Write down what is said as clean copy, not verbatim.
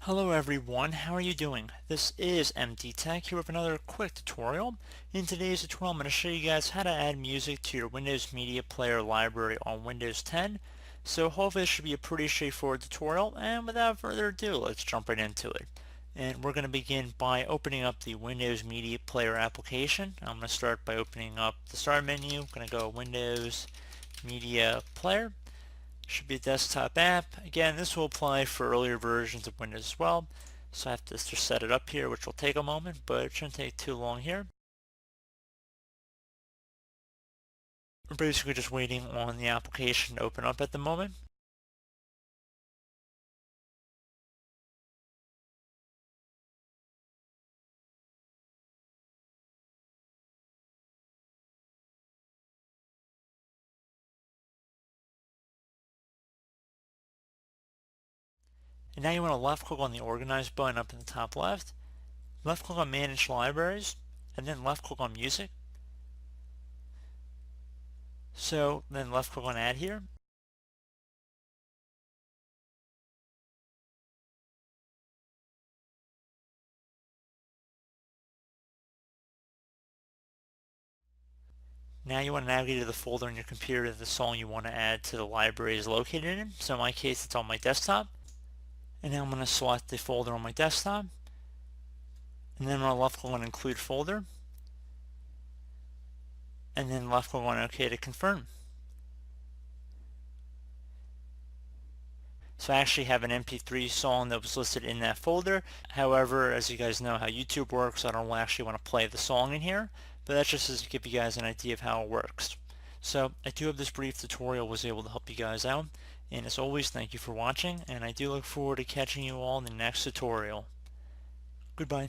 Hello everyone, how are you doing? This is MD Tech here with another quick tutorial. In today's tutorial I'm going to show you guys how to add music to your Windows Media Player library on Windows 10. So hopefully this should be a pretty straightforward tutorial, and without further ado, let's jump right into it. And we're going to begin by opening up the Windows Media Player application. I'm going to start by opening up the Start menu. I'm going to go Windows Media Player. Should be a desktop app. Again, this will apply for earlier versions of Windows as well. So I have to just set it up here, which will take a moment, but it shouldn't take too long here. We're basically just waiting on the application to open up at the moment. And now you want to left click on the Organize button up in the top left, left click on Manage Libraries, and then left click on Music. So then left click on Add here. Now you want to navigate to the folder on your computer that the song you want to add to the library is located in. So in my case it's on my desktop. And now I'm going to select the folder on my desktop. And then I'm going to left click on Include Folder. And then left click on OK to confirm. So I actually have an MP3 song that was listed in that folder. However, as you guys know how YouTube works, I don't actually want to play the song in here, but that's just to give you guys an idea of how it works. So I do hope this brief tutorial was able to help you guys out, and as always, thank you for watching, and I do look forward to catching you all in the next tutorial. Goodbye.